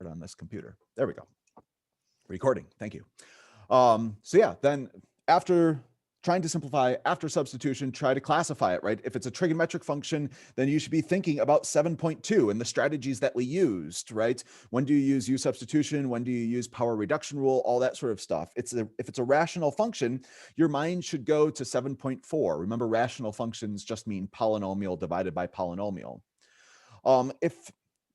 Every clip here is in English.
on this computer. There we go. Recording. Thank you. So yeah, then after trying to simplify, after substitution, try to classify it, right? If it's a trigonometric function, then you should be thinking about 7.2 and the strategies that we used, right? When do you use U substitution? When do you use power reduction rule? All that sort of stuff. If it's a rational function, your mind should go to 7.4. Remember, rational functions just mean polynomial divided by polynomial. If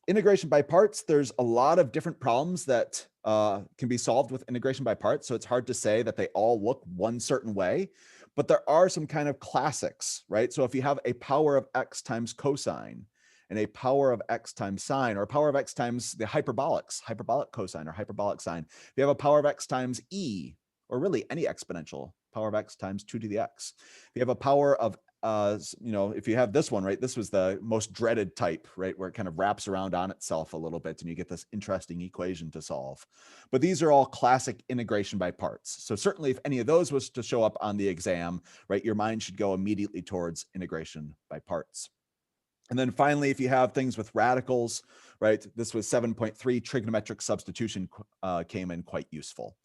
integration by parts, there's a lot of different problems that can be solved with integration by parts. So it's hard to say that they all look one certain way, but there are some kind of classics, right? So if you have a power of x times cosine and a power of x times sine, or a power of x times the hyperbolic cosine or hyperbolic sine, if you have a power of x times e, or really any exponential, power of x times 2 to the x. If you have a power of if you have this one, right, this was the most dreaded type, right, where it kind of wraps around on itself a little bit and you get this interesting equation to solve. But these are all classic integration by parts. So certainly if any of those was to show up on the exam, right, your mind should go immediately towards integration by parts. And then finally, if you have things with radicals, right, this was 7.3, trigonometric substitution came in quite useful.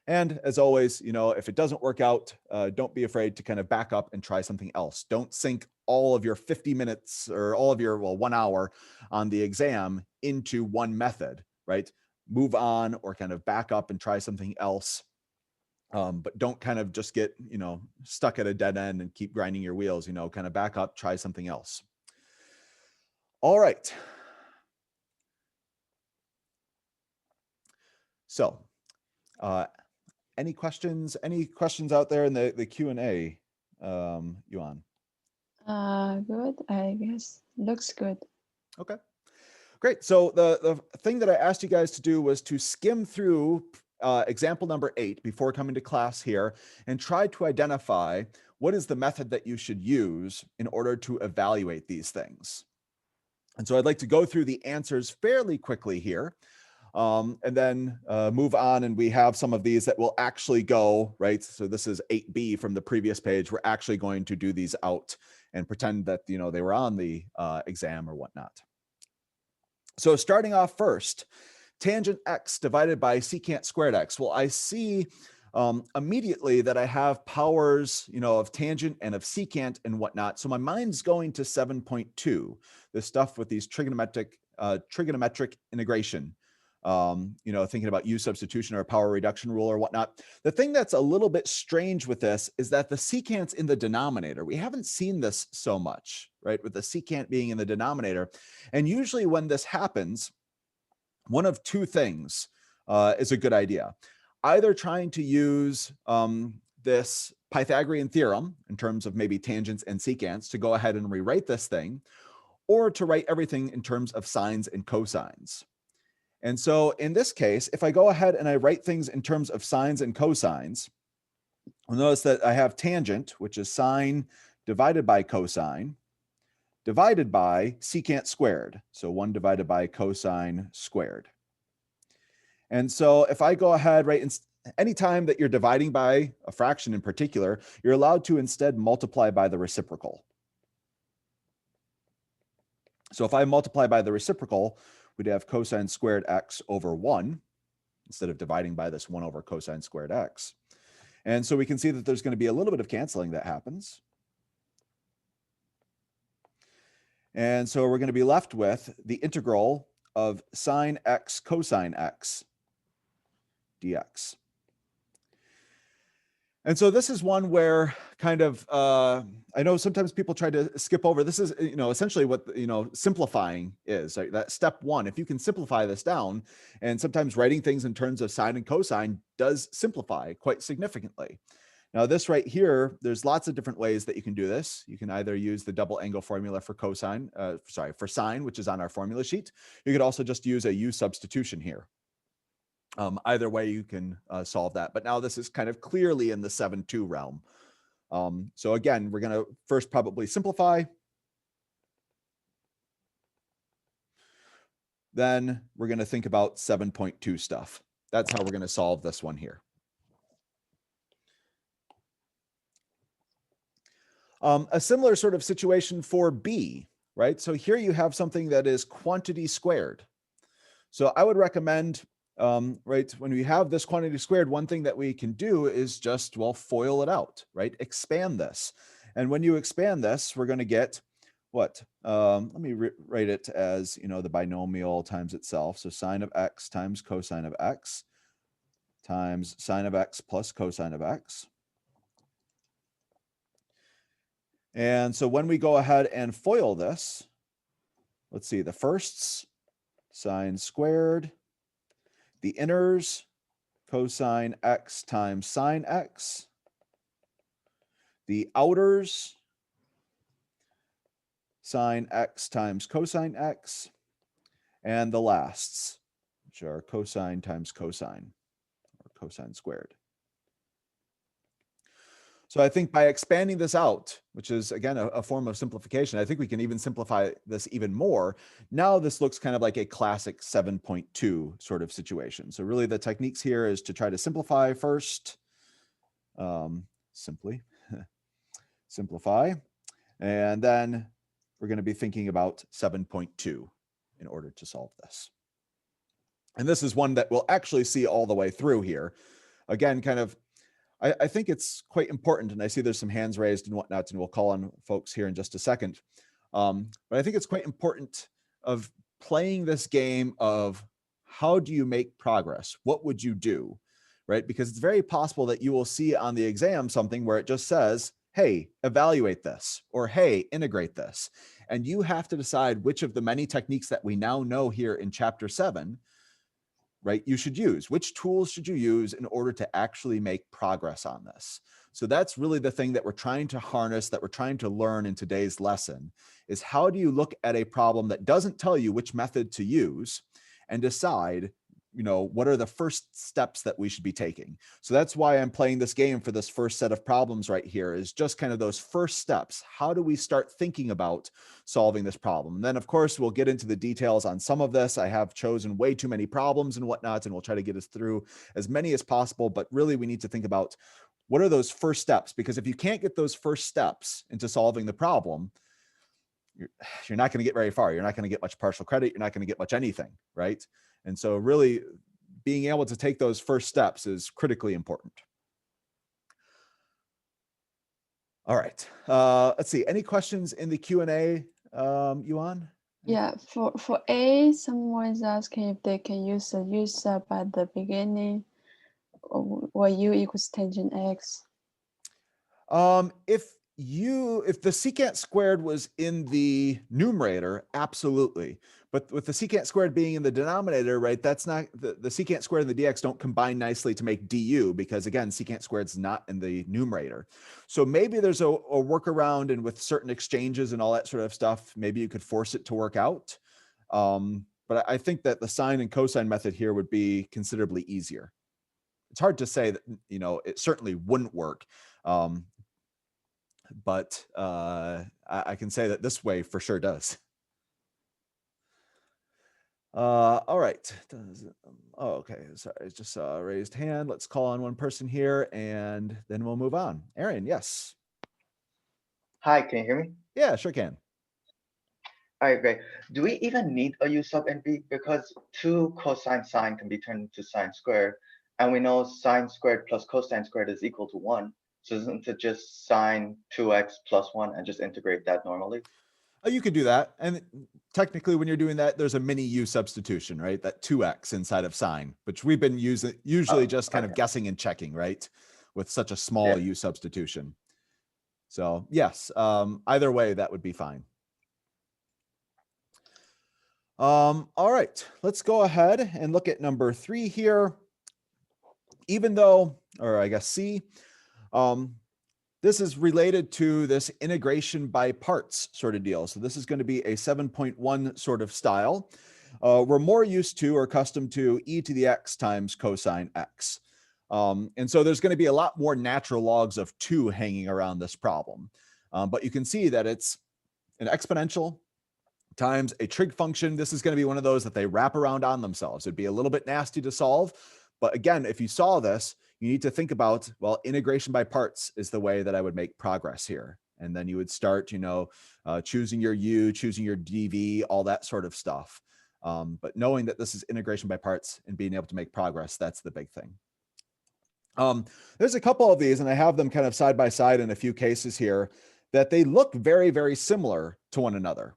And as always, if it doesn't work out, don't be afraid to kind of back up and try something else. Don't sink all of your 50 minutes or all of your, 1 hour on the exam into one method, right? Move on or kind of back up and try something else. But don't kind of just get, stuck at a dead end and keep grinding your wheels, kind of back up, try something else. All right. So, any questions out there in the Q&A, Yuan? Good, I guess. Looks good. Okay, great. So the thing that I asked you guys to do was to skim through example number 8 before coming to class here and try to identify what is the method that you should use in order to evaluate these things. And so I'd like to go through the answers fairly quickly here. And then move on, and we have some of these that will actually go, right? So this is 8B from the previous page. We're actually going to do these out and pretend that, they were on the exam or whatnot. So starting off first, tangent x divided by secant squared x. Well, I see immediately that I have powers, of tangent and of secant and whatnot. So my mind's going to 7.2, this stuff with these trigonometric integration. Thinking about U substitution or power reduction rule or whatnot. The thing that's a little bit strange with this is that the secant's in the denominator. We haven't seen this so much, right? With the secant being in the denominator. And usually when this happens, one of two things is a good idea. Either trying to use this Pythagorean theorem in terms of maybe tangents and secants to go ahead and rewrite this thing, or to write everything in terms of sines and cosines. And so in this case, if I go ahead and I write things in terms of sines and cosines, you'll notice that I have tangent, which is sine divided by cosine, divided by secant squared. So 1 divided by cosine squared. And so if I go ahead, right, anytime that you're dividing by a fraction in particular, you're allowed to instead multiply by the reciprocal. So if I multiply by the reciprocal, we'd have cosine squared x over 1 instead of dividing by this 1 over cosine squared x. And so we can see that there's going to be a little bit of canceling that happens. And so we're going to be left with the integral of sine x cosine x dx. And so this is one where kind of, I know sometimes people try to skip over. This is, essentially what, simplifying is, right? That step 1. If you can simplify this down, and sometimes writing things in terms of sine and cosine does simplify quite significantly. Now this right here, there's lots of different ways that you can do this. You can either use the double angle formula for for sine, which is on our formula sheet. You could also just use a U substitution here. Either way, you can solve that. But now this is kind of clearly in the 7.2 realm. So again, we're going to first probably simplify. Then we're going to think about 7.2 stuff. That's how we're going to solve this one here. A similar sort of situation for B, right? So here you have something that is quantity squared. So I would recommend, right, when we have this quantity squared, one thing that we can do is just, well, FOIL it out, right? Expand this. And when you expand this, we're going to get what? Let me write it as, the binomial times itself. So sine of x times cosine of x times sine of x plus cosine of x. And so when we go ahead and FOIL this, let's see, the firsts, sine squared, the inners, cosine x times sine x, the outers, sine x times cosine x, and the lasts, which are cosine times cosine, or cosine squared. So I think by expanding this out, which is, again, a form of simplification, I think we can even simplify this even more. Now this looks kind of like a classic 7.2 sort of situation. So really the techniques here is to try to simplify first, simply simplify, and then we're going to be thinking about 7.2 in order to solve this. And this is one that we'll actually see all the way through here. Again, kind of, I think it's quite important, and I see there's some hands raised and whatnot, and we'll call on folks here in just a second. But I think it's quite important of playing this game of how do you make progress? What would you do, right? Because it's very possible that you will see on the exam something where it just says, hey, evaluate this, or hey, integrate this. And you have to decide which of the many techniques that we now know here in chapter 7, right, you should use. Which tools should you use in order to actually make progress on this? So that's really the thing that we're trying to harness, that we're trying to learn in today's lesson, is how do you look at a problem that doesn't tell you which method to use and decide, what are the first steps that we should be taking? So that's why I'm playing this game for this first set of problems right here, is just kind of those first steps. How do we start thinking about solving this problem? And then, of course, we'll get into the details on some of this. I have chosen way too many problems and whatnot, and we'll try to get us through as many as possible. But really, we need to think about what are those first steps? Because if you can't get those first steps into solving the problem, you're not going to get very far. You're not going to get much partial credit. You're not going to get much anything, right? And so really being able to take those first steps is critically important. All right. Let's see. Any questions in the Q&A, Yuan? Yeah, for A, someone is asking if they can use the U sub at the beginning, or U equals tangent X. If the secant squared was in the numerator, absolutely. But with the secant squared being in the denominator, right, that's not, the secant squared and the dx don't combine nicely to make du, because again, secant squared is not in the numerator. So maybe there's a workaround, and with certain exchanges and all that sort of stuff, maybe you could force it to work out. But I think that the sine and cosine method here would be considerably easier. It's hard to say that, it certainly wouldn't work. But I can say that this way for sure does. All right. Okay. Sorry, it's just a raised hand. Let's call on one person here, and then we'll move on. Aaron, yes. Hi, can you hear me? Yeah, sure can. All right, great. Do we even need a U sub in B? Because 2 cosine sine can be turned into sine squared, and we know sine squared plus cosine squared is equal to 1. So isn't it just sine 2x plus 1 and just integrate that normally? You could do that. And technically, when you're doing that, there's a mini U substitution, right? That 2x inside of sine, which we've been using, usually just kind of guessing and checking, right? With such a small U substitution. So yes, either way, that would be fine. All right, let's go ahead and look at number 3 here. Even though, or I guess C, this is related to this integration by parts sort of deal. So this is going to be a 7.1 sort of style. We're more used to or accustomed to e to the x times cosine x. And so there's going to be a lot more natural logs of 2 hanging around this problem. But you can see that it's an exponential times a trig function. This is going to be one of those that they wrap around on themselves. It'd be a little bit nasty to solve. But again, if you saw this, you need to think about, well, integration by parts is the way that I would make progress here. And then you would start, choosing your u, choosing your dv, all that sort of stuff. But knowing that this is integration by parts and being able to make progress, that's the big thing. There's a couple of these, and I have them kind of side by side in a few cases here, that they look very, very similar to one another,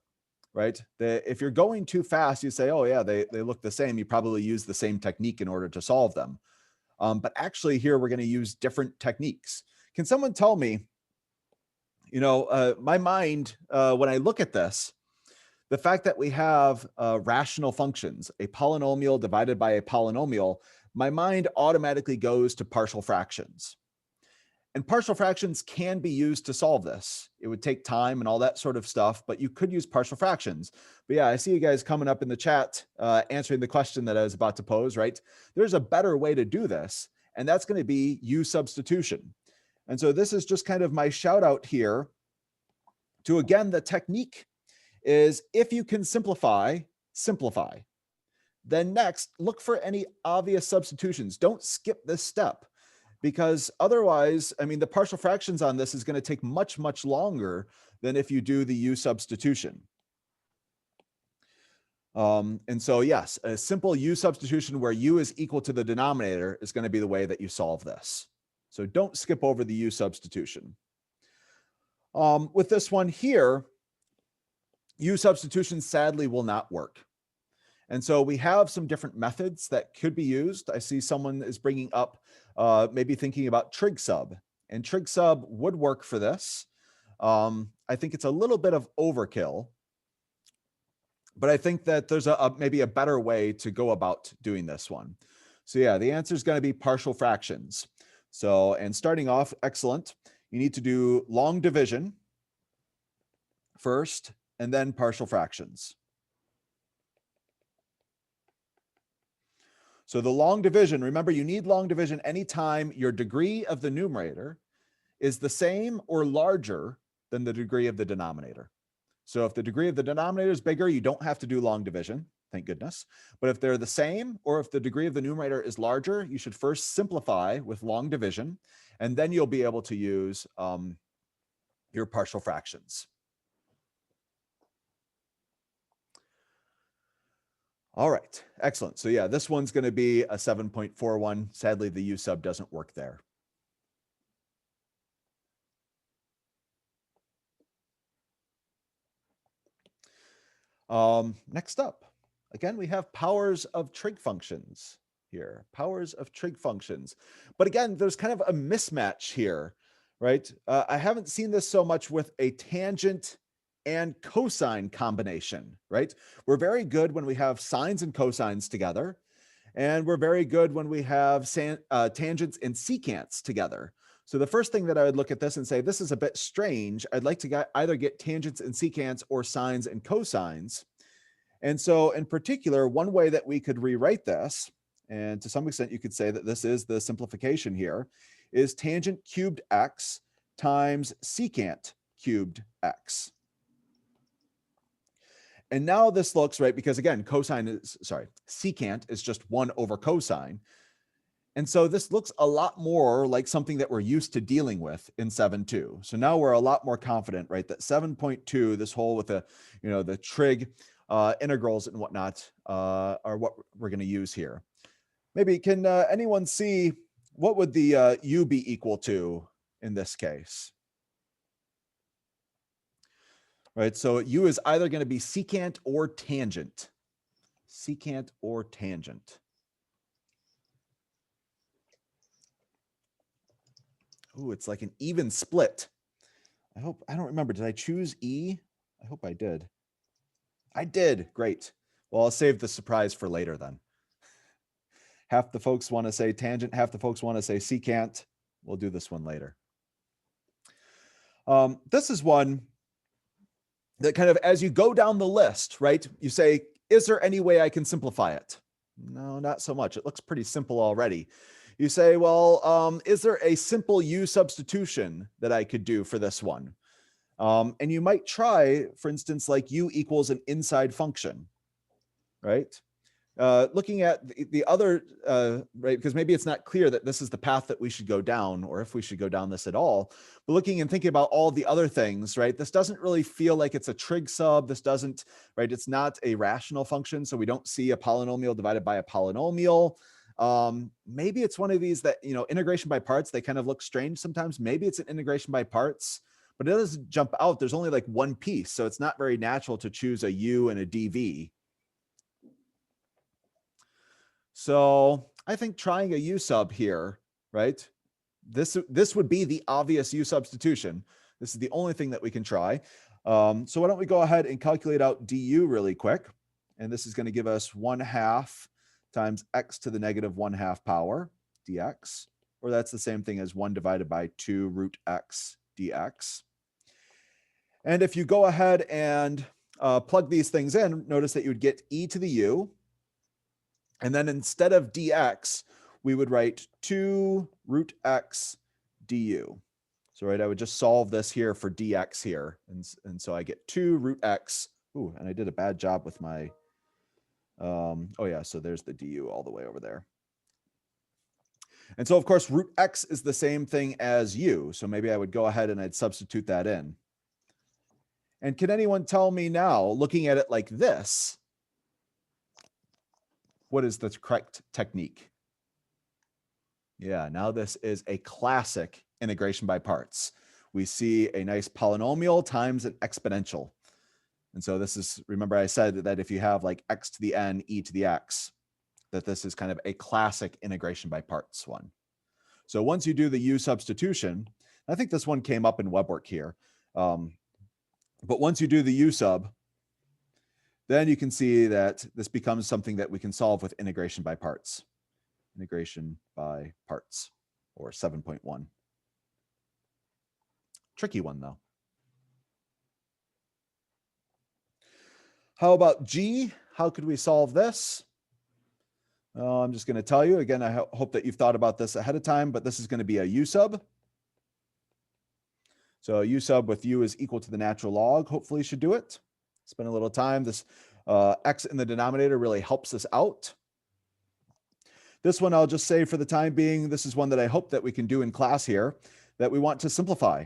right? If you're going too fast, you say, oh yeah, they look the same. You probably use the same technique in order to solve them. But actually here, we're going to use different techniques. Can someone tell me, my mind, when I look at this, the fact that we have rational functions, a polynomial divided by a polynomial, my mind automatically goes to partial fractions. And partial fractions can be used to solve this. It would take time and all that sort of stuff, but you could use partial fractions. But yeah, I see you guys coming up in the chat, answering the question that I was about to pose, right? There's a better way to do this, and that's going to be U substitution. And so this is just kind of my shout out here to, again, the technique is if you can simplify, simplify. Then next, look for any obvious substitutions. Don't skip this step, because otherwise, I mean, the partial fractions on this is going to take much, much longer than if you do the U substitution. And so yes, a simple U substitution where U is equal to the denominator is going to be the way that you solve this. So don't skip over the U substitution. With this one here, U substitution sadly will not work. And so we have some different methods that could be used. I see someone is bringing up maybe thinking about trig sub, and trig sub would work for this. I think it's a little bit of overkill, but I think that there's maybe a better way to go about doing this one. So yeah, the answer is going to be partial fractions. So, and starting off, excellent. You need to do long division first, and then partial fractions. So the long division, remember, you need long division anytime your degree of the numerator is the same or larger than the degree of the denominator. So if the degree of the denominator is bigger, you don't have to do long division, thank goodness. But if they're the same, or if the degree of the numerator is larger, you should first simplify with long division, and then you'll be able to use your partial fractions. All right, excellent. So yeah, this one's going to be a 7.41. Sadly, the U sub doesn't work there. Next up, again, we have powers of trig functions here, powers of trig functions. But again, there's kind of a mismatch here, right? I haven't seen this so much with a tangent and cosine combination, right? We're very good when we have sines and cosines together, and we're very good when we have tangents and secants together. So the first thing that I would look at this and say, this is a bit strange. I'd like to either get tangents and secants or sines and cosines. And so in particular, one way that we could rewrite this, and to some extent you could say that this is the simplification here, is tangent cubed x times secant cubed x. And now this looks right, because again, secant is just 1 over cosine. And so this looks a lot more like something that we're used to dealing with in 7.2. So now we're a lot more confident, right, that 7.2, this whole with the, the trig integrals and whatnot are what we're going to use here. Maybe can anyone see what would the U be equal to in this case? Right, so U is either going to be secant or tangent. Secant or tangent. Ooh, it's like an even split. I don't remember. Did I choose E? I hope I did. I did. Great. Well, I'll save the surprise for later then. Half the folks want to say tangent, half the folks want to say secant. We'll do this one later. This is one that kind of, as you go down the list, right, you say, is there any way I can simplify it? No, not so much. It looks pretty simple already. You say, well, is there a simple U substitution that I could do for this one? And you might try, for instance, like U equals an inside function, right? looking at the other, right, because maybe it's not clear that this is the path that we should go down, or if we should go down this at all, but looking and thinking about all the other things, right, this doesn't really feel like it's a trig sub. This doesn't, right, it's not a rational function, so we don't see a polynomial divided by a polynomial. Maybe it's one of these that, you know, integration by parts, they kind of look strange sometimes. Maybe it's an integration by parts, but it doesn't jump out. There's only like one piece, so it's not very natural to choose a u and a dv. So I think trying a u sub here, right? This would be the obvious u substitution. This is the only thing that we can try. So why don't we go ahead and calculate out du really quick. And this is going to give us 1/2 times x to the negative 1/2 power dx, or that's the same thing as 1 divided by 2 root x dx. And if you go ahead and plug these things in, notice that you would get e to the u. And then instead of dx, we would write 2 root x du. So, right, I would just solve this here for dx here. And so I get 2 root x. Ooh, and I did a bad job with my, oh yeah, so there's the du all the way over there. And so, of course, root x is the same thing as u. So maybe I would go ahead and I'd substitute that in. And can anyone tell me now, looking at it like this, what is the correct technique? Yeah, now this is a classic integration by parts. We see a nice polynomial times an exponential. And so this is, remember I said that if you have like x to the n, e to the x, that this is kind of a classic integration by parts one. So once you do the u substitution, I think this one came up in web work here. But once you do the u sub, then you can see that this becomes something that we can solve with integration by parts. Integration by parts, or 7.1. Tricky one, though. How about g? How could we solve this? I'm just going to tell you. Again, I hope that you've thought about this ahead of time, but this is going to be a u sub. So u sub with u is equal to the natural log, hopefully should do it. Spend a little time. This x in the denominator really helps us out. This one, I'll just say for the time being, this is one that I hope that we can do in class here, that we want to simplify.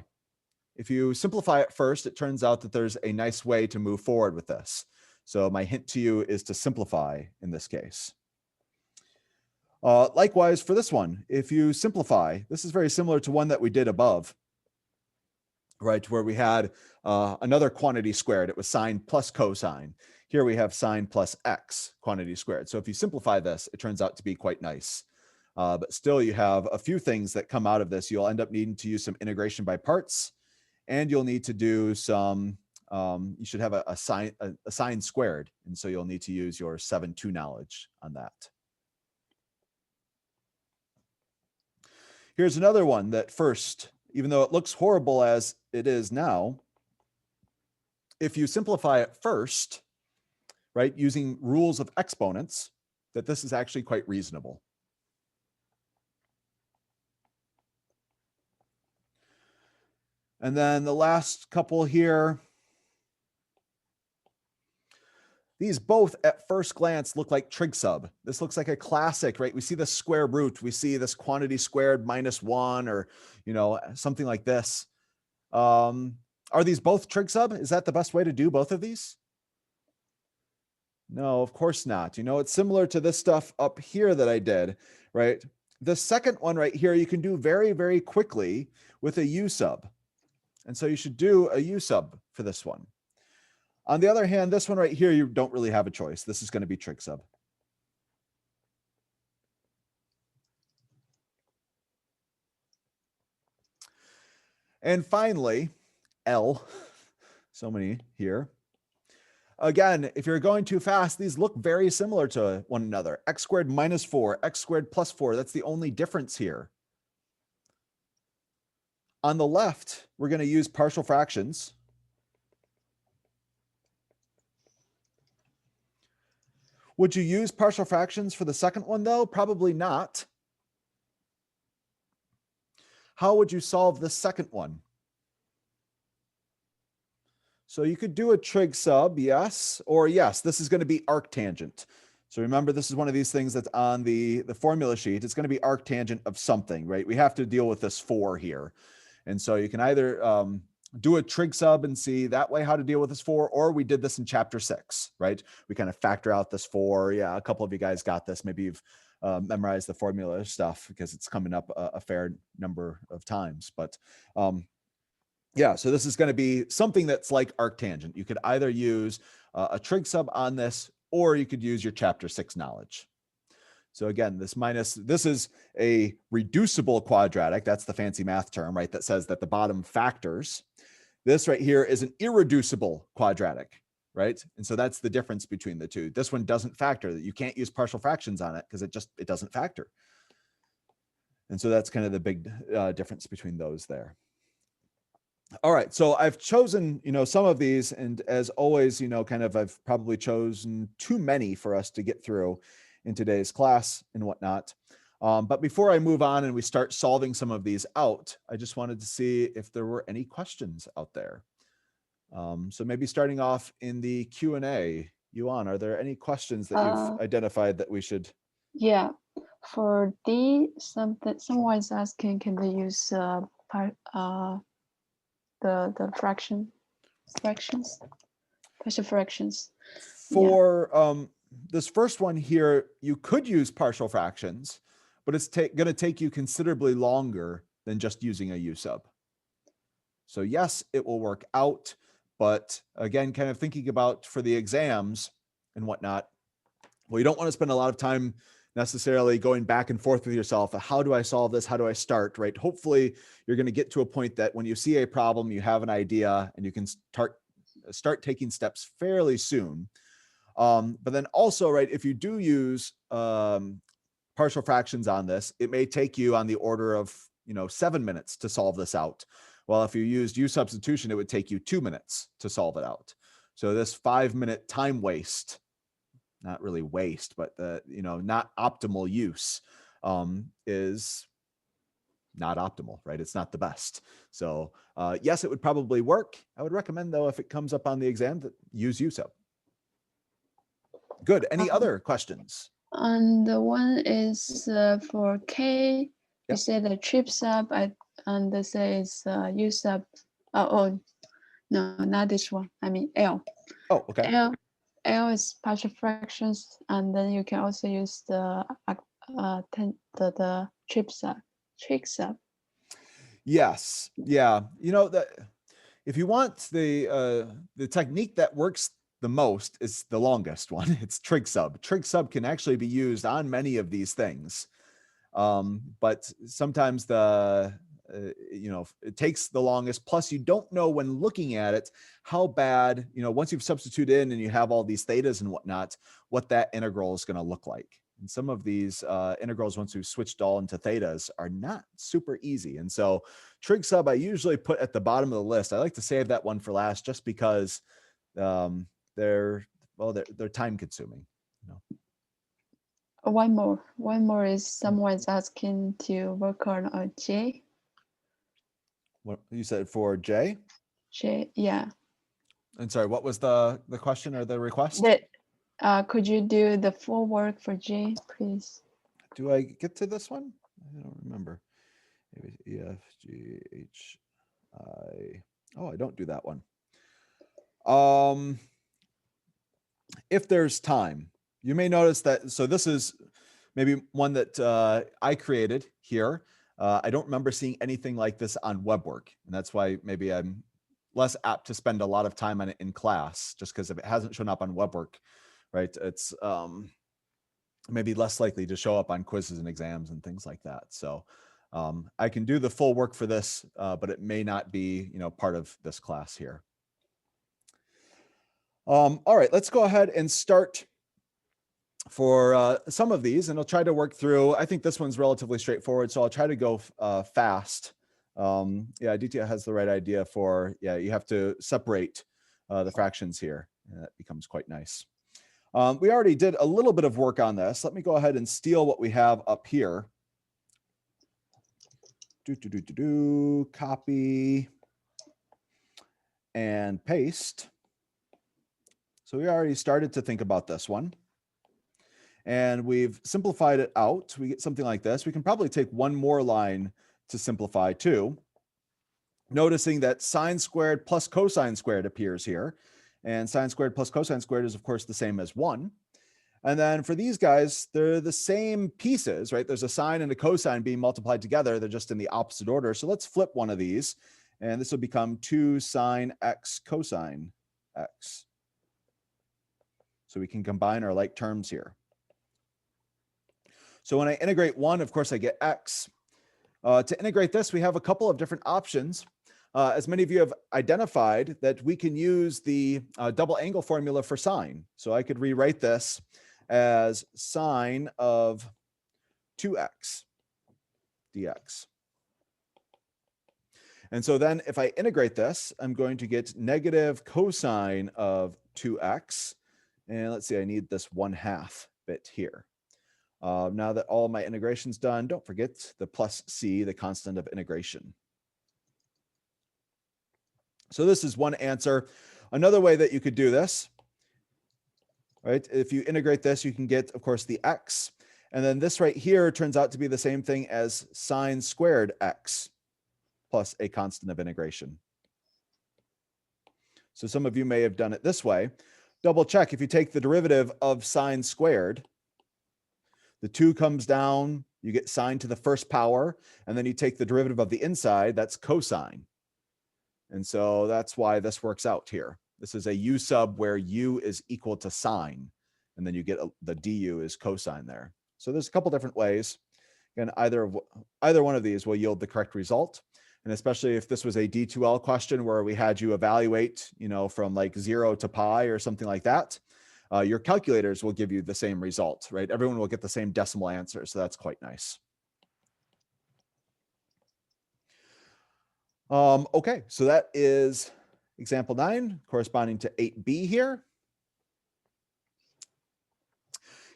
If you simplify it first, it turns out that there's a nice way to move forward with this. So my hint to you is to simplify in this case. Likewise for this one, if you simplify, this is very similar to one that we did above, right, where we had another quantity squared. It was sine plus cosine. Here we have sine plus x quantity squared. So if you simplify this, it turns out to be quite nice. But still, you have a few things that come out of this. You'll end up needing to use some integration by parts, and you'll need to do some, you should have a sine squared. And so you'll need to use your 7-2 knowledge on that. Here's another one that first, even though it looks horrible as it is now, if you simplify it first, right, using rules of exponents, that this is actually quite reasonable. And then the last couple here, these both at first glance look like trig sub. This looks like a classic, right? We see the square root. We see this quantity squared -1, or, you know, something like this. Are these both trig sub? Is that the best way to do both of these? No, of course not. You know, it's similar to this stuff up here that I did, right? The second one right here, you can do very, very quickly with a u sub. And so you should do a u sub for this one. On the other hand, this one right here, you don't really have a choice. This is going to be trig sub. And finally, L, so many here. Again, if you're going too fast, these look very similar to one another. X squared -4, x squared +4. That's the only difference here. On the left, we're going to use partial fractions. Would you use partial fractions for the second one, though? Probably not. How would you solve the second one? So you could do a trig sub, yes, or yes, this is going to be arctangent. So remember, this is one of these things that's on the formula sheet. It's going to be arctangent of something, right? We have to deal with this 4 here. And so you can either do a trig sub and see that way how to deal with this 4, or we did this in chapter 6, right? We kind of factor out this 4. Yeah, a couple of you guys got this. Maybe you've memorized the formula stuff because it's coming up a fair number of times. But yeah, so this is going to be something that's like arctangent. You could either use a trig sub on this, or you could use your chapter 6 knowledge. So again, this is a reducible quadratic. That's the fancy math term, right? That says that the bottom factors. This right here is an irreducible quadratic, right? And so that's the difference between the two. This one doesn't factor. You can't use partial fractions on it because it doesn't factor. And so that's kind of the big difference between those there. All right, so I've chosen, some of these, and as always, I've probably chosen too many for us to get through in today's class and whatnot. But before I move on and we start solving some of these out, I just wanted to see if there were any questions out there. So maybe starting off in the Q&A, Yuan, are there any questions that you've identified that we should? Yeah, for D, someone's asking, can they use the fractions, partial fractions? For this first one here, you could use partial fractions, but it's going to take you considerably longer than just using a U sub. So yes, it will work out, but again, kind of thinking about for the exams and whatnot, well, you don't want to spend a lot of time necessarily going back and forth with yourself. How do I solve this? How do I start, right? Hopefully you're going to get to a point that when you see a problem, you have an idea and you can start taking steps fairly soon. But then also, right, if you do use partial fractions on this, it may take you on the order of 7 minutes to solve this out. Well, if you used U substitution, it would take you 2 minutes to solve it out. So this 5-minute time waste, not really waste, but not optimal use is not optimal, right? It's not the best. So yes, it would probably work. I would recommend though, if it comes up on the exam, that use U sub. Good. Any other questions? And the one is for K. You say the trig sub, and they say it's U sub. Oh, no, not this one. I mean L. Oh, okay. L is partial fractions, and then you can also use the trig sub. Yes. Yeah. That if you want the technique that works the most is the longest one. It's trig sub. Trig sub can actually be used on many of these things. But sometimes it takes the longest. Plus, you don't know when looking at it how bad, once you've substituted in and you have all these thetas and whatnot, what that integral is going to look like. And some of these integrals, once we've switched all into thetas, are not super easy. And so trig sub, I usually put at the bottom of the list. I like to save that one for last just because they're time consuming. One more is someone's asking to work on a J. What you said for J? J, yeah. And sorry, what was the question or the request? That could you do the full work for J, please? Do I get to this one? I don't remember. Maybe E, F, G, H, I. Oh, I don't do that one. If there's time, you may notice that. So this is maybe one that I created here. I don't remember seeing anything like this on WebWork, and that's why maybe I'm less apt to spend a lot of time on it in class, just because if it hasn't shown up on WebWork, right, it's maybe less likely to show up on quizzes and exams and things like that. So I can do the full work for this, but it may not be part of this class here. All right, let's go ahead and start for some of these, and I'll try to work through. I think this one's relatively straightforward, so I'll try to go fast. Yeah, Aditya has the right idea for, you have to separate the fractions here. And that becomes quite nice. We already did a little bit of work on this. Let me go ahead and steal what we have up here. Copy and paste. So we already started to think about this one. and we've simplified it out. We get something like this. We can probably take one more line to simplify too, noticing that sine squared plus cosine squared appears here. And sine squared plus cosine squared is, of course, the same as 1. And then for these guys, they're the same pieces, right? There's a sine and a cosine being multiplied together. They're just in the opposite order. So let's flip one of these. And this will become 2 sine x cosine x. So we can combine our like terms here. So when I integrate 1, of course, I get x. To integrate this, we have a couple of different options. As many of you have identified, that we can use the double angle formula for sine. So I could rewrite this as sine of 2x dx. And so then if I integrate this, I'm going to get negative cosine of 2x. And let's see, I need this 1/2 bit here. Now that all my integration's done, don't forget the plus c, the constant of integration. So this is one answer. Another way that you could do this, right? If you integrate this, you can get, of course, the x. And then this right here turns out to be the same thing as sine squared x plus a constant of integration. So some of you may have done it this way. Double check. If you take the derivative of sine squared, the 2 comes down, you get sine to the first power, and then you take the derivative of the inside, that's cosine. And so that's why this works out here. This is a u sub where u is equal to sine, and then you get the du is cosine there. So there's a couple different ways. And either one of these will yield the correct result. And especially if this was a D2L question where we had you evaluate, from like 0 to pi or something like that, your calculators will give you the same result, right? Everyone will get the same decimal answer. So that's quite nice. Okay, so that is example 9 corresponding to 8b here.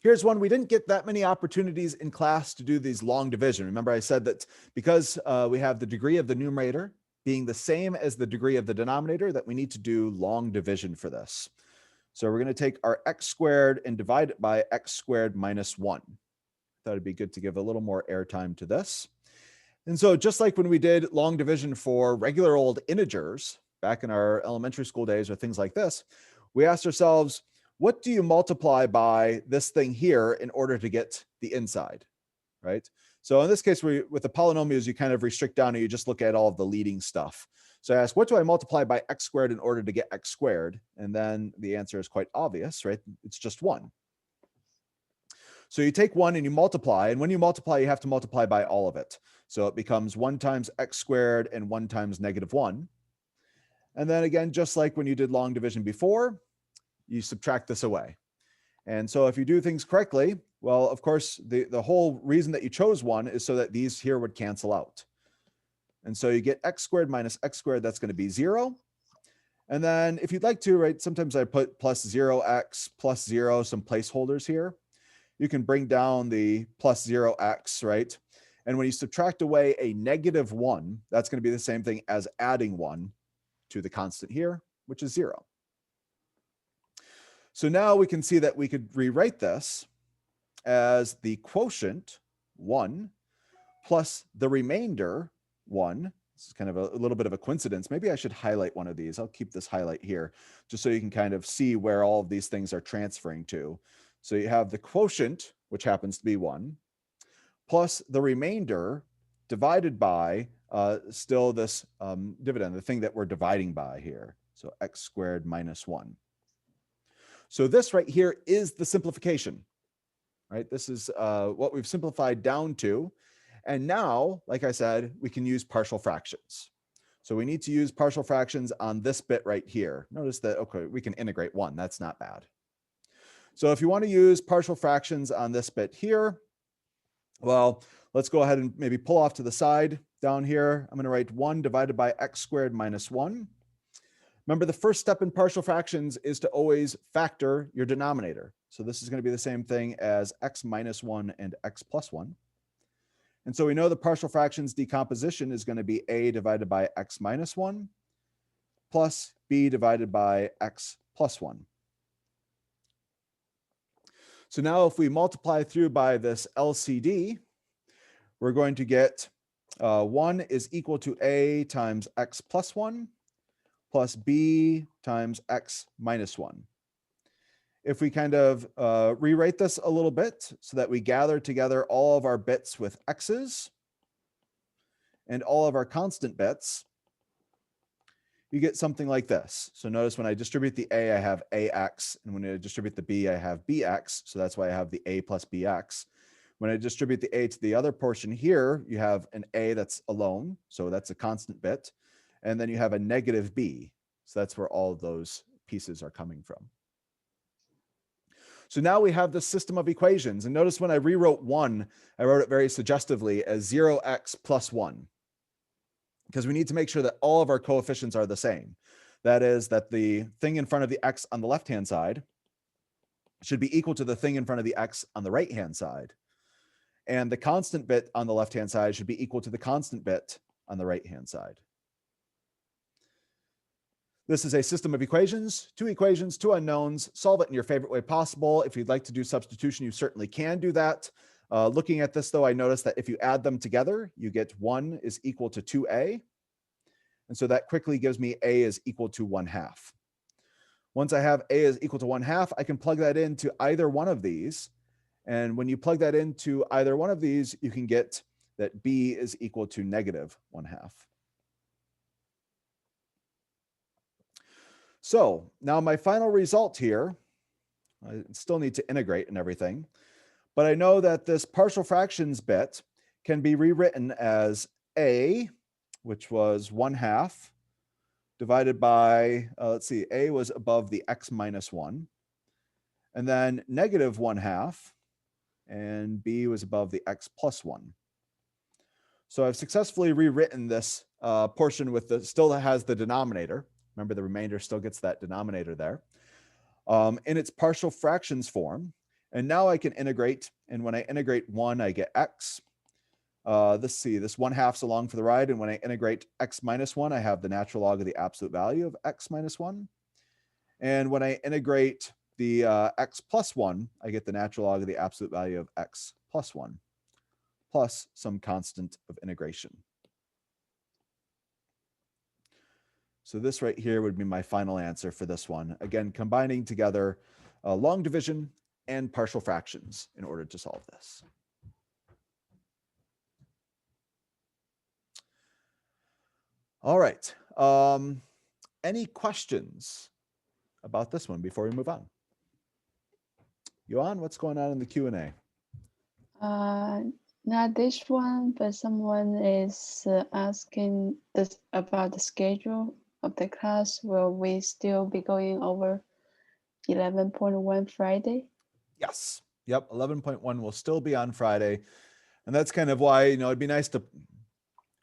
Here's one. We didn't get that many opportunities in class to do these long division. Remember, I said that because we have the degree of the numerator being the same as the degree of the denominator, that we need to do long division for this. So we're going to take our x squared and divide it by x squared minus 1. Thought it'd be good to give a little more airtime to this. And so just like when we did long division for regular old integers back in our elementary school days or things like this, we asked ourselves, what do you multiply by this thing here in order to get the inside, right? So in this case, with the polynomials, you kind of restrict down and you just look at all of the leading stuff. So I ask, what do I multiply by x squared in order to get x squared? And then the answer is quite obvious, right? It's just 1. So you take 1 and you multiply, and when you multiply, you have to multiply by all of it. So it becomes 1 times x squared and 1 times negative 1. And then again, just like when you did long division before, you subtract this away. And so if you do things correctly, well, of course, the whole reason that you chose 1 is so that these here would cancel out. And so you get x squared minus x squared, that's going to be 0. And then if you'd like to, right, sometimes I put plus 0x plus 0, some placeholders here. You can bring down the plus 0x, right? And when you subtract away a negative 1, that's going to be the same thing as adding 1 to the constant here, which is 0. So now we can see that we could rewrite this as the quotient 1 plus the remainder 1. This is kind of a little bit of a coincidence. Maybe I should highlight one of these. I'll keep this highlight here just so you can kind of see where all of these things are transferring to. So you have the quotient, which happens to be 1, plus the remainder divided by still this dividend, the thing that we're dividing by here. So x squared minus 1. So this right here is the simplification, right? This is what we've simplified down to. And now, like I said, we can use partial fractions. So we need to use partial fractions on this bit right here. Notice that, okay, we can integrate 1. That's not bad. So if you want to use partial fractions on this bit here, well, let's go ahead and maybe pull off to the side down here. I'm going to write 1 divided by x squared minus 1. Remember, the first step in partial fractions is to always factor your denominator. So this is going to be the same thing as x minus 1 and x plus 1. And so we know the partial fractions decomposition is going to be a divided by x minus 1 plus b divided by x plus 1. So now if we multiply through by this LCD, we're going to get 1 is equal to a times x plus 1 plus b times x minus 1. If we kind of rewrite this a little bit so that we gather together all of our bits with x's and all of our constant bits, you get something like this. So notice when I distribute the a, I have ax, and when I distribute the b, I have bx. So that's why I have the a plus bx. When I distribute the a to the other portion here, you have an a that's alone, so that's a constant bit, and then you have a negative b. So that's where all of those pieces are coming from. So now we have this system of equations, and notice when I rewrote 1, I wrote it very suggestively as 0x plus 1. Because we need to make sure that all of our coefficients are the same. That is, that the thing in front of the x on the left-hand side should be equal to the thing in front of the x on the right-hand side. And the constant bit on the left-hand side should be equal to the constant bit on the right-hand side. This is a system of equations, 2 equations, 2 unknowns. Solve it in your favorite way possible. If you'd like to do substitution, you certainly can do that. Looking at this, though, I noticed that if you add them together, you get 1 is equal to 2a. And so that quickly gives me a is equal to 1/2. Once I have a is equal to 1/2, I can plug that into either one of these. And when you plug that into either one of these, you can get that b is equal to negative 1/2. So now my final result here, I still need to integrate and everything, but I know that this partial fractions bit can be rewritten as a, which was 1/2, divided by, let's see, a was above the x minus 1, and then negative 1/2, and b was above the x plus 1. So I've successfully rewritten this portion with the, still has the denominator. Remember, the remainder still gets that denominator there, in its partial fractions form. And now I can integrate, and when I integrate 1, I get x. Let's see, this 1/2's along for the ride, and when I integrate x minus 1, I have the natural log of the absolute value of x minus 1. And when I integrate the x plus 1, I get the natural log of the absolute value of x plus 1, plus some constant of integration. So this right here would be my final answer for this one. Again, combining together long division and partial fractions in order to solve this. All right. Any questions about this one before we move on? Johan, what's going on in the Q&A? Not this one, but someone is asking this about the schedule of the class. Will we still be going over 11.1 Friday? Yes. Yep. 11.1 will still be on Friday. And that's kind of why, it'd be nice to,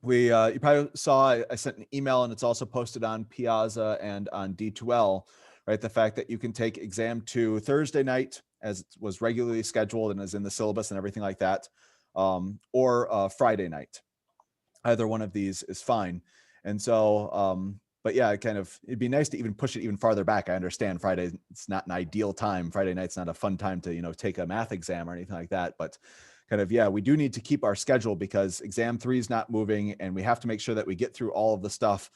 you probably saw, I sent an email, and it's also posted on Piazza and on D2L, right? The fact that you can take exam 2 Thursday night, as it was regularly scheduled and is in the syllabus and everything like that, or Friday night. Either one of these is fine. And so, but yeah, it'd be nice to even push it even farther back. I understand Friday, it's not an ideal time. Friday night's not a fun time to, take a math exam or anything like that. But yeah, we do need to keep our schedule because exam 3 is not moving, and we have to make sure that we get through all of the stuff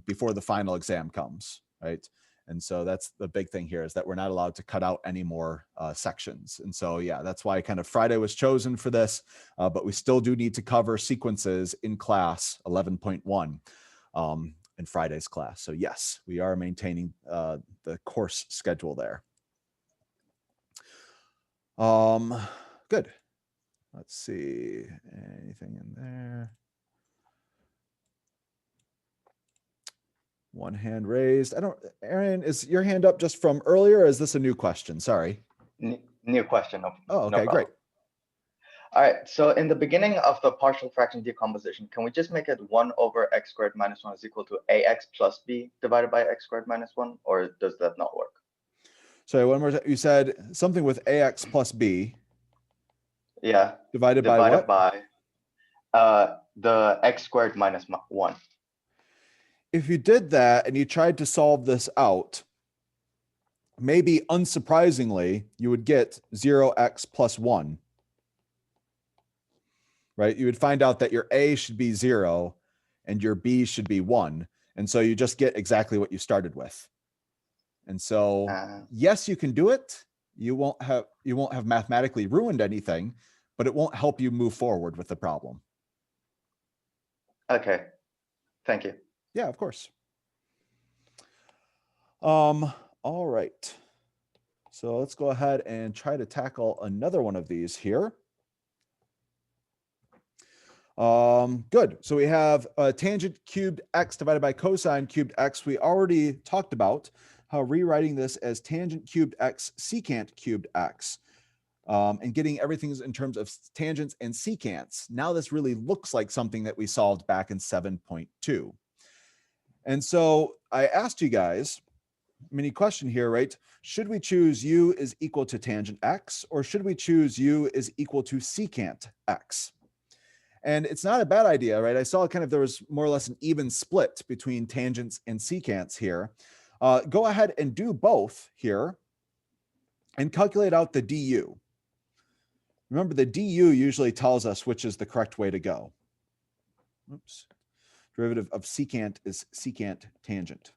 before the final exam comes, right? And so that's the big thing here, is that we're not allowed to cut out any more sections. And so, yeah, that's why Friday was chosen for this, but we still do need to cover sequences in class 11.1 in Friday's class. So yes, we are maintaining the course schedule there. Good. Let's see, anything in there? One hand raised. Aaron, is your hand up just from earlier, or is this a new question? Sorry. New question. Oh, okay, great. All right, so in the beginning of the partial fraction decomposition, can we just make it 1 over x squared minus 1 is equal to ax plus b divided by x squared minus 1, or does that not work? Sorry, one more time. You said something with ax plus b. Yeah. Divided by what? By the x squared minus 1. If you did that and you tried to solve this out, maybe unsurprisingly, you would get 0x plus 1, right? You would find out that your A should be 0 and your B should be 1. And so you just get exactly what you started with. And so, yes, you can do it. You won't have mathematically ruined anything, but it won't help you move forward with the problem. Okay, thank you. Yeah, of course. All right. So let's go ahead and try to tackle another one of these here. Good. So we have tangent cubed x divided by cosine cubed x. We already talked about how rewriting this as tangent cubed x secant cubed x and getting everything in terms of tangents and secants. Now this really looks like something that we solved back in 7.2. And so I asked you guys, mini question here, right? Should we choose u is equal to tangent x, or should we choose u is equal to secant x? And it's not a bad idea, right? I saw kind of there was more or less an even split between tangents and secants here. Go ahead and do both here and calculate out the du. Remember, the du usually tells us which is the correct way to go. Oops. Derivative of secant is secant tangent.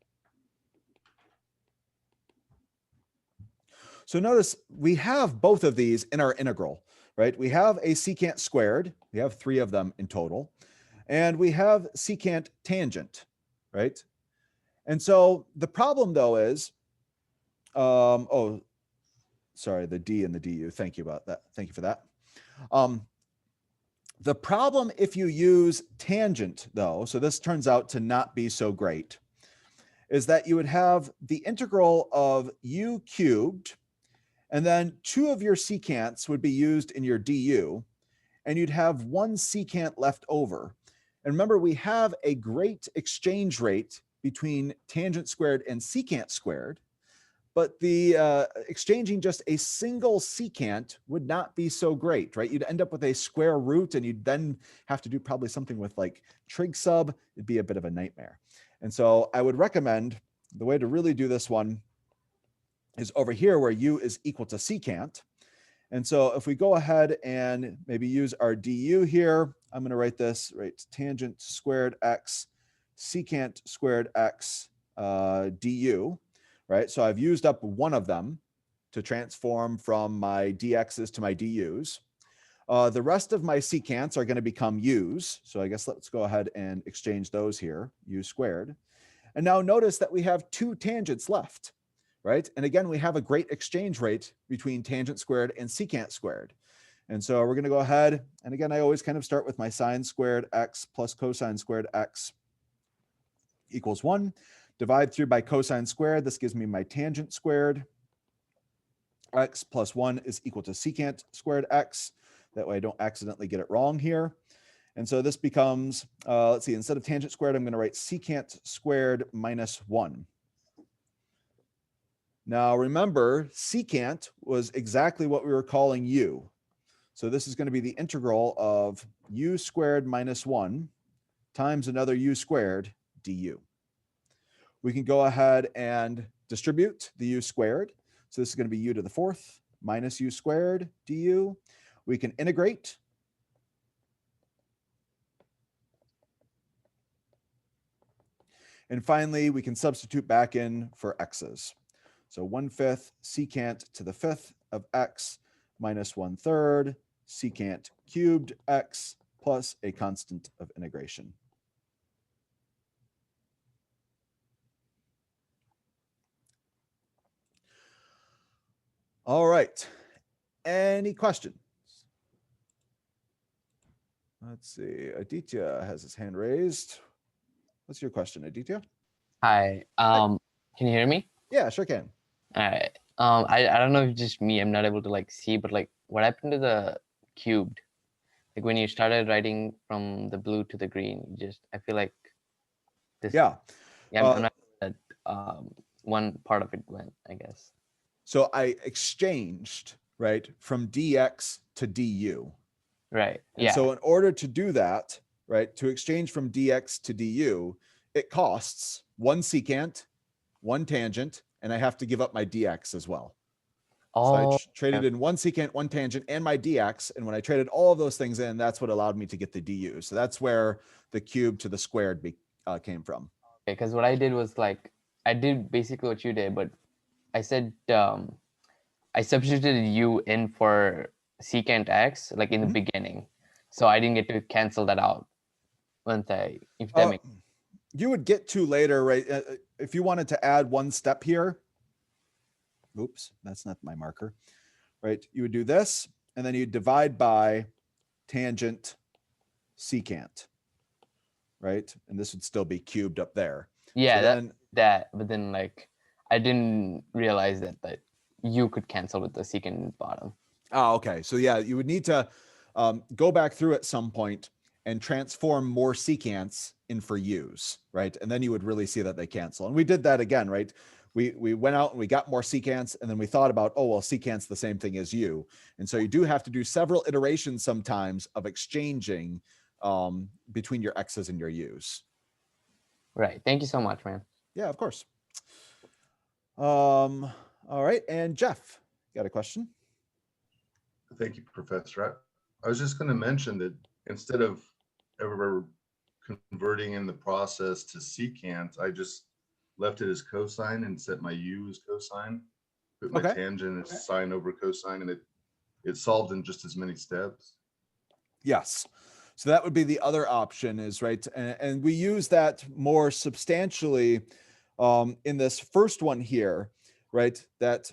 So notice we have both of these in our integral, right? We have a secant squared. We have 3 of them in total. And we have secant tangent, right? And so the problem, though, is, oh, sorry, the d and the du. Thank you about that. Thank you for that. The problem if you use tangent, though, so this turns out to not be so great, is that you would have the integral of u cubed, and then 2 of your secants would be used in your du, and you'd have 1 secant left over. And remember, we have a great exchange rate between tangent squared and secant squared, but the exchanging just a single secant would not be so great, right? You'd end up with a square root, and you'd then have to do probably something with like trig sub. It'd be a bit of a nightmare. And so I would recommend the way to really do this one is over here where u is equal to secant. And so if we go ahead and maybe use our du here, I'm going to write this, right? Tangent squared x secant squared x du, right? So I've used up one of them to transform from my dx's to my du's. The rest of my secants are going to become u's. So I guess let's go ahead and exchange those here, u squared. And now notice that we have 2 tangents left, right? And again, we have a great exchange rate between tangent squared and secant squared. And so we're going to go ahead. And again, I always kind of start with my sine squared x plus cosine squared x equals 1. Divide through by cosine squared. This gives me my tangent squared. X plus 1 is equal to secant squared x. That way I don't accidentally get it wrong here. And so this becomes, let's see, instead of tangent squared, I'm going to write secant squared minus 1. Now remember, secant was exactly what we were calling u. So this is going to be the integral of u squared minus 1 times another u squared du. We can go ahead and distribute the u squared. So this is going to be u to the 4th minus u squared du. We can integrate. And finally, we can substitute back in for x's. So 1/5 secant to the 5th of x minus 1/3 secant cubed x plus a constant of integration. All right. Any questions? Let's see. Aditya has his hand raised. What's your question, Aditya? Hi. Can you hear me? Yeah, sure can. All right. I don't know if it's just me. I'm not able to like see, but like what happened to the cubed? Like when you started writing from the blue to the green, I feel like this. Yeah. I'm not sure that one part of it went, I guess. So I exchanged, right, from dx to du. Right. And so in order to do that, right, to exchange from dx to du, it costs 1 secant, 1 tangent, and I have to give up my dx as well. So I Oh, traded in one secant, one tangent, and my dx. And when I traded all of those things in, that's what allowed me to get the du. So that's where the cube to the squared came from. because what I did was like, I did basically what you did, but I said I substituted u in for secant x like in the beginning, so I didn't get to cancel that out. Once I, if that makes you would get to later, right? If you wanted to add one step here, oops, that's not my marker, right? You would do this, and then you divide by tangent secant, right? And this would still be cubed up there. yeah, So but then like I didn't realize that you could cancel with the secant bottom. Oh, okay. So yeah, you would need to go back through at some point and transform more secants in for u's, right? And then you would really see that they cancel. And we did that again, right? We went out and we got more secants, and then we thought about, oh, well, secant's the same thing as u. And so you do have to do several iterations sometimes of exchanging between your x's and your u's. Right. Thank you so much, man. Yeah, of course. All right. And Jeff, got a question? Thank you, Professor. I was just going to mention that instead of ever converting in the process to secant, I just left it as cosine and set my u as cosine, put my tangent as sine over cosine, and it solved in just as many steps. Yes. So that would be the other option is, right? And we use that more substantially in this first one here, right? That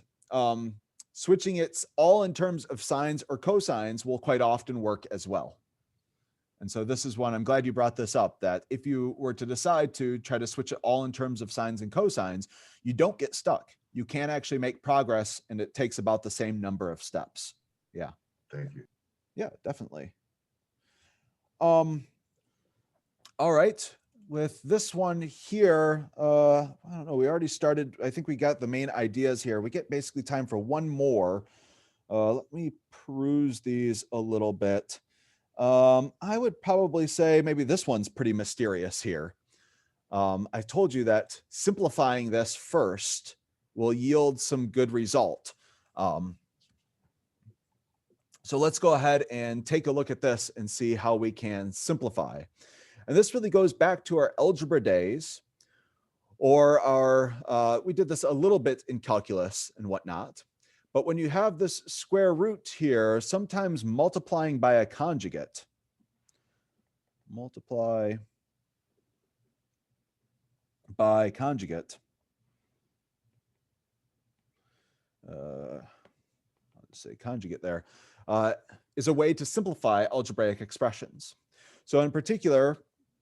switching it all in terms of sines or cosines will quite often work as well. And so this is one, I'm glad you brought this up, that if you were to decide to try to switch it all in terms of sines and cosines, you don't get stuck. You can actually make progress, and it takes about the same number of steps. Yeah. Thank you. Yeah, definitely. All right. With this one here, I don't know, we already started. I think we got the main ideas here. We get basically time for one more. Let me peruse these a little bit. I would probably say maybe this one's pretty mysterious here. I told you that simplifying this first will yield some good result. So let's go ahead and take a look at this and see how we can simplify. And this really goes back to our algebra days, or our, we did this a little bit in calculus and whatnot. But when you have this square root here, sometimes multiplying by a conjugate, multiply by conjugate, I'll just say conjugate there, is a way to simplify algebraic expressions. So in particular,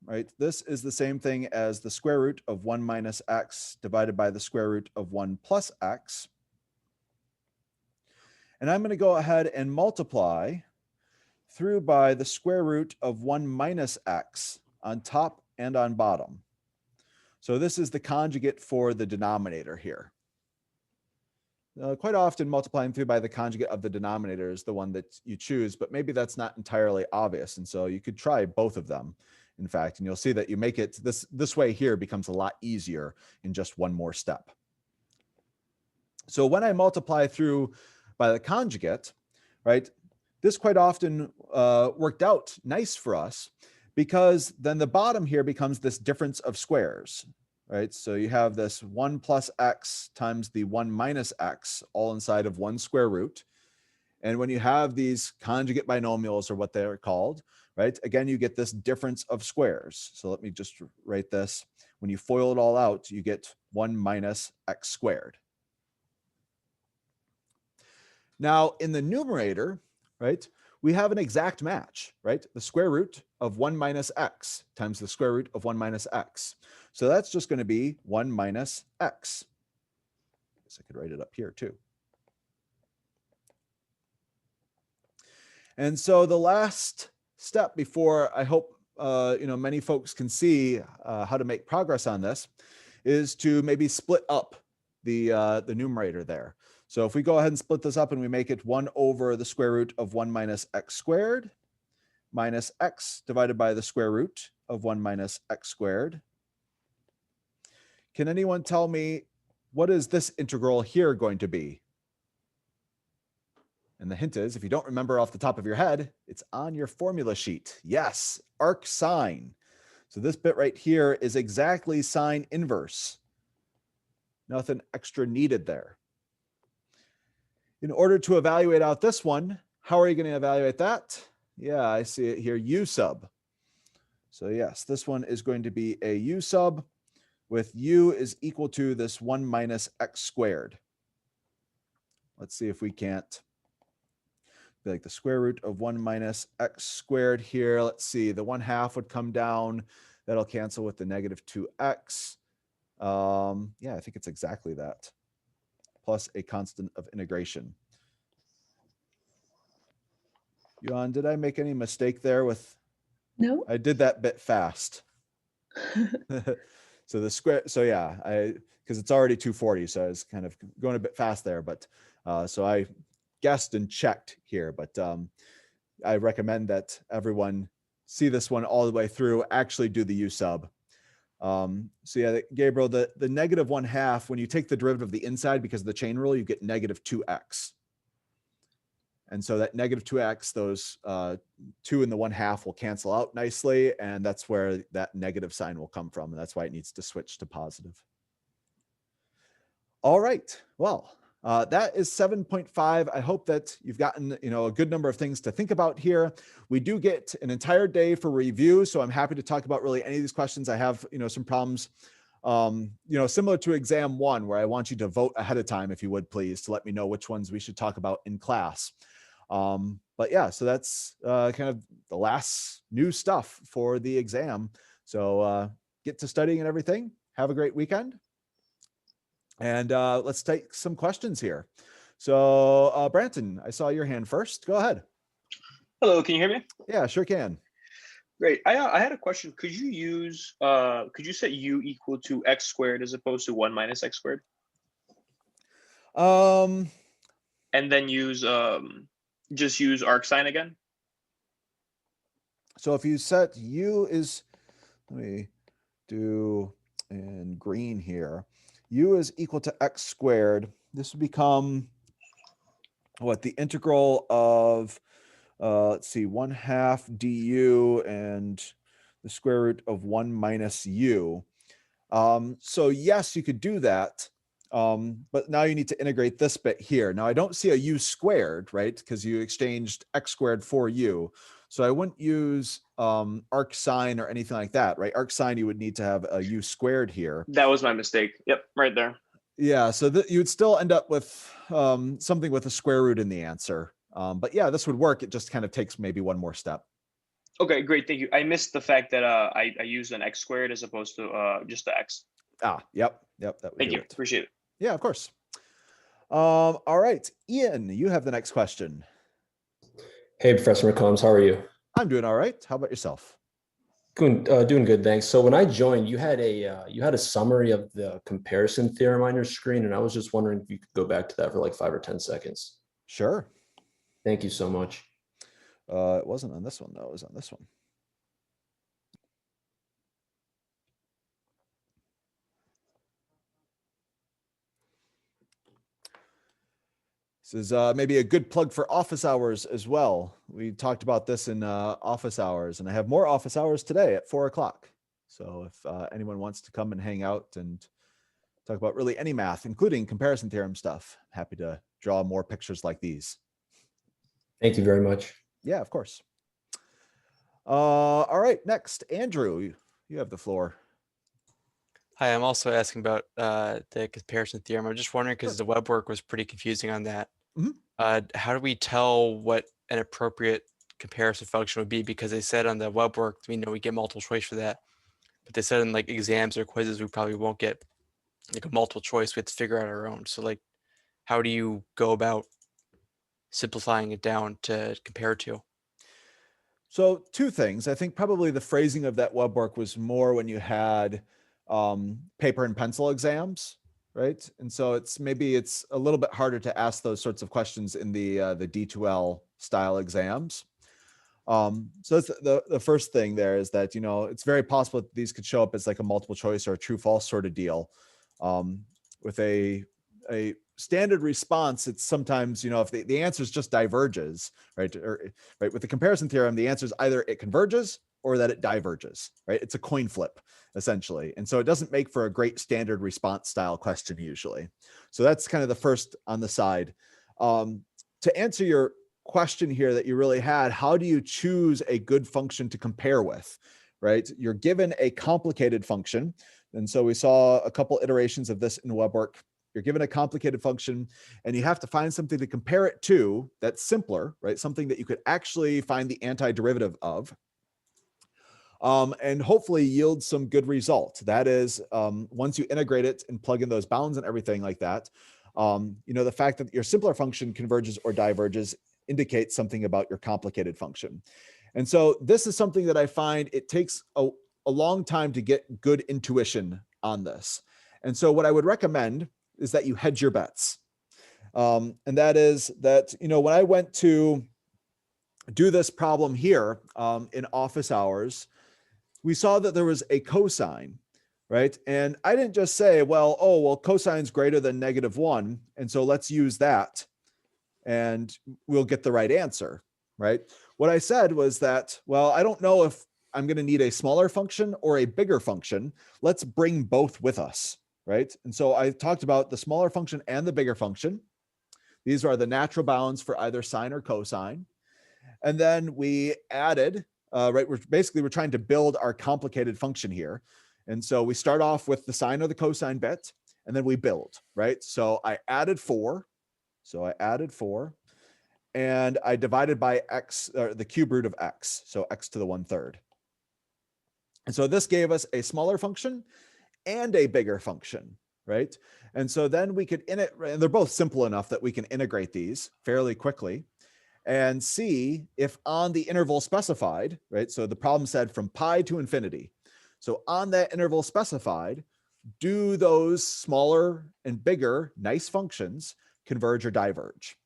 right, this is the same thing as the square root of 1 minus x divided by the square root of 1 plus x. And I'm going to go ahead and multiply through by the square root of 1 minus x on top and on bottom. So this is the conjugate for the denominator here. Quite often multiplying through by the conjugate of the denominator is the one that you choose, but maybe that's not entirely obvious. And so you could try both of them, in fact, and you'll see that you make it this way here becomes a lot easier in just one more step. So when I multiply through by the conjugate, right, this quite often worked out nice for us, because then the bottom here becomes this difference of squares, right? So you have this 1 plus x times the 1 minus x all inside of one square root. And when you have these conjugate binomials, or what they're called, right, again, you get this difference of squares. So let me just write this. When you FOIL it all out, you get 1 minus x squared. Now in the numerator, right, we have an exact match, right? The square root of 1 minus x times the square root of 1 minus x. So that's just going to be 1 minus x. I guess I could write it up here too. And so the last step before I hope many folks can see how to make progress on this is to maybe split up the numerator there. So if we go ahead and split this up and we make it 1 over the square root of 1 minus x squared minus x divided by the square root of 1 minus x squared. Can anyone tell me what is this integral here going to be? And the hint is, if you don't remember off the top of your head, it's on your formula sheet. Yes, arc sine. So this bit right here is exactly sine inverse. Nothing extra needed there. In order to evaluate out this one, how are you going to evaluate that? Yeah, I see it here, u sub. So yes, this one is going to be a u sub with u is equal to this 1 minus x squared. Let's see if we can't be like the square root of 1 minus x squared here. Let's see, the 1/2 would come down. That'll cancel with the negative 2x. Yeah, I think it's exactly that. Plus a constant of integration. Yuan, did I make any mistake there with? No. I did that bit fast. So the square, so yeah, because it's already 240, so I was kind of going a bit fast there, but so I guessed and checked here, but I recommend that everyone see this one all the way through, actually do the u sub. So yeah, Gabriel, the negative 1/2, when you take the derivative of the inside because of the chain rule, you get negative 2x. And so that negative 2x, those 2 and the 1/2 will cancel out nicely. And that's where that negative sign will come from. And that's why it needs to switch to positive. All right. Well, that is 7.5. I hope that you've gotten, a good number of things to think about here. We do get an entire day for review. So I'm happy to talk about really any of these questions. I have, some problems, similar to exam 1, where I want you to vote ahead of time, if you would please, to let me know which ones we should talk about in class. But yeah, so that's kind of the last new stuff for the exam. So get to studying and everything. Have a great weekend. And let's take some questions here. So Branton, I saw your hand first. Go ahead. Hello, can you hear me? Yeah, sure can. Great. I had a question. Could you set u equal to x squared as opposed to 1 minus x squared? And then just use arc sine again? So if you set u is, let me do in green here, u is equal to x squared. This would become what, the integral of, let's see, 1/2 du and the square root of 1 minus u. So yes, you could do that. But now you need to integrate this bit here. Now I don't see a u squared, right? Because you exchanged x squared for u. So I wouldn't use arc sine or anything like that, right? Arc sine, you would need to have a u squared here. That was my mistake. Yep, right there. Yeah, so you'd still end up with something with a square root in the answer. But yeah, this would work. It just kind of takes maybe one more step. Okay, great. Thank you. I missed the fact that I used an x squared as opposed to just the x. Yep. That would Thank do you. it. Appreciate it. Yeah, of course. All right, Ian, you have the next question. Hey, Professor McCombs, how are you? I'm doing all right. How about yourself? Doing good, thanks. So when I joined, you had a summary of the comparison theorem on your screen, and I was just wondering if you could go back to that for like 5 or 10 seconds. Sure. Thank you so much. It wasn't on this one, though. It was on this one. This is maybe a good plug for office hours as well. We talked about this in office hours, and I have more office hours today at 4 o'clock. So if anyone wants to come and hang out and talk about really any math, including comparison theorem stuff, happy to draw more pictures like these. Thank you very much. Yeah, of course. All right, next, Andrew, you have the floor. Hi, I'm also asking about the comparison theorem. I'm just wondering, because the web work was pretty confusing on that. How do we tell what an appropriate comparison function would be? Because they said on the web work, we get multiple choice for that. But they said in like exams or quizzes, we probably won't get like a multiple choice. We have to figure out our own. So like, how do you go about simplifying it down to compare to? So 2 things. I think probably the phrasing of that web work was more when you had paper and pencil exams, right? And so it's a little bit harder to ask those sorts of questions in the D2L style exams. So that's the first thing there, is that, it's very possible that these could show up as like a multiple choice or a true false sort of deal. with a standard response, it's sometimes, if the answer just diverges, right? Right. With the comparison theorem, the answer is either it converges or that it diverges, right? It's a coin flip essentially. And so it doesn't make for a great standard response style question usually. So that's kind of the first on the side. To answer your question here that you really had, how do you choose a good function to compare with, right? You're given a complicated function. And so we saw a couple iterations of this in web work. You're given a complicated function and you have to find something to compare it to that's simpler, right? Something that you could actually find the antiderivative of. And hopefully yield some good result. That is, once you integrate it and plug in those bounds and everything like that, the fact that your simpler function converges or diverges indicates something about your complicated function. And so this is something that I find it takes a long time to get good intuition on this. And so what I would recommend is that you hedge your bets. And that is that, when I went to do this problem here in office hours, we saw that there was a cosine, right? And I didn't just say, well, cosine's greater than -1. And so let's use that and we'll get the right answer, right? What I said was that, well, I don't know if I'm going to need a smaller function or a bigger function. Let's bring both with us, right? And so I talked about the smaller function and the bigger function. These are the natural bounds for either sine or cosine. And then we added, right, we're trying to build our complicated function here. And so we start off with the sine or the cosine bit, and then we build, right? So I added 4. And I divided by x, or the cube root of x, so x to the 1/3. And so this gave us a smaller function and a bigger function, right? And so then we could, and they're both simple enough that we can integrate these fairly quickly and see if on the interval specified, right? So the problem said from pi to infinity. So on that interval specified, do those smaller and bigger nice functions converge or diverge?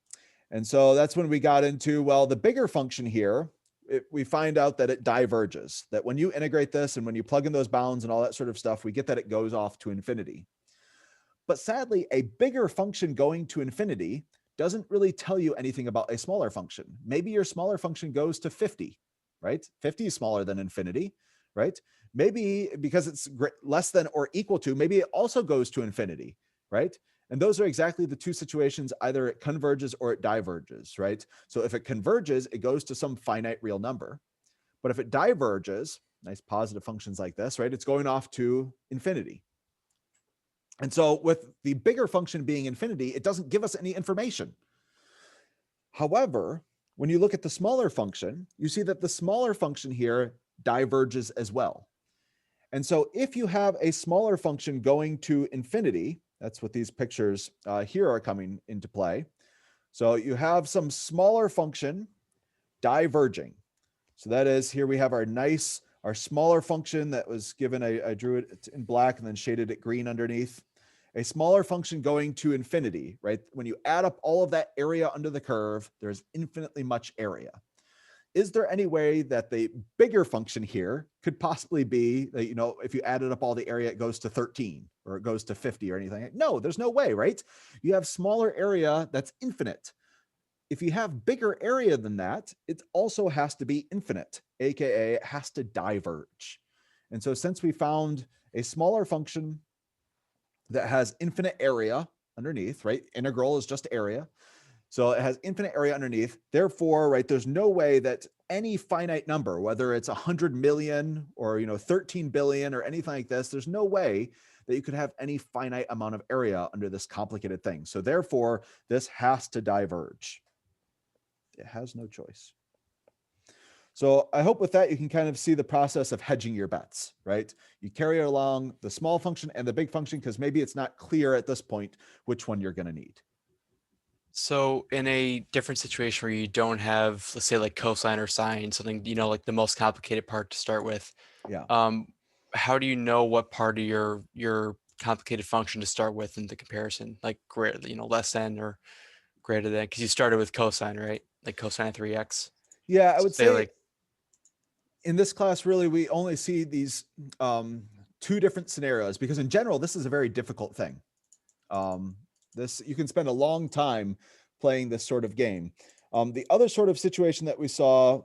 And so that's when we got into, well, the bigger function here, we find out that it diverges, that when you integrate this and when you plug in those bounds and all that sort of stuff, we get that it goes off to infinity. But sadly, a bigger function going to infinity doesn't really tell you anything about a smaller function. Maybe your smaller function goes to 50, right? 50 is smaller than infinity, right? Maybe because it's less than or equal to, maybe it also goes to infinity, right? And those are exactly the two situations, either it converges or it diverges, right? So if it converges, it goes to some finite real number. But if it diverges, nice positive functions like this, right? It's going off to infinity. And so with the bigger function being infinity, it doesn't give us any information. However, when you look at the smaller function, you see that the smaller function here diverges as well. And so if you have a smaller function going to infinity, that's what these pictures here are coming into play. So you have some smaller function diverging. So that is, here we have our smaller function that was given, I drew it in black and then shaded it green underneath. A smaller function going to infinity, right? When you add up all of that area under the curve, there's infinitely much area. Is there any way that the bigger function here could possibly be, if you added up all the area, it goes to 13 or it goes to 50 or anything? No, there's no way, right? You have smaller area that's infinite. If you have bigger area than that, it also has to be infinite, AKA it has to diverge. And so since we found a smaller function that has infinite area underneath, right? Integral is just area. So it has infinite area underneath. Therefore, right, there's no way that any finite number, whether it's 100 million or 13 billion or anything like this, there's no way that you could have any finite amount of area under this complicated thing. So therefore, this has to diverge. It has no choice. So I hope with that, you can kind of see the process of hedging your bets, right? You carry along the small function and the big function because maybe it's not clear at this point which one you're going to need. So in a different situation where you don't have, let's say like cosine or sine, something, like the most complicated part to start with. Yeah. How do you know what part of your complicated function to start with in the comparison, like greater, less than or greater than, because you started with cosine, right? Like cosine of 3x. Yeah, I would say like in this class, really, we only see these two different scenarios because in general, this is a very difficult thing. This, you can spend a long time playing this sort of game. The other sort of situation that we saw,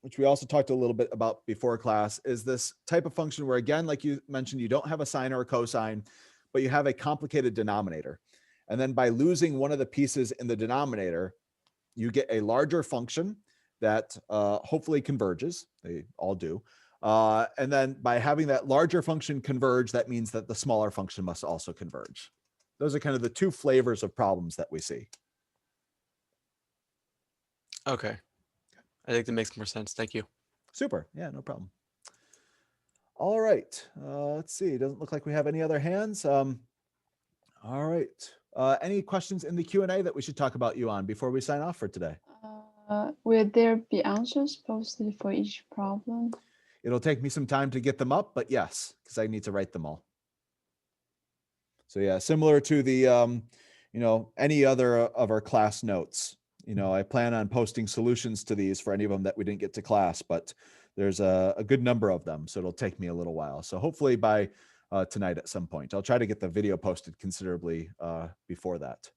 which we also talked a little bit about before class, is this type of function where, again, like you mentioned, you don't have a sine or a cosine, but you have a complicated denominator. And then by losing one of the pieces in the denominator, you get a larger function that hopefully converges. They all do. And then by having that larger function converge, that means that the smaller function must also converge. Those are kind of the two flavors of problems that we see. Okay. I think that makes more sense. Thank you. Super. Yeah, no problem. All right. Let's see. Doesn't look like we have any other hands. All right. Any questions in the Q&A that we should talk about you on before we sign off for today? Will there be answers posted for each problem? It'll take me some time to get them up, but yes, because I need to write them all. So yeah, similar to the, any other of our class notes. I plan on posting solutions to these for any of them that we didn't get to class, but there's a good number of them, so it'll take me a little while. So hopefully by tonight at some point, I'll try to get the video posted considerably before that.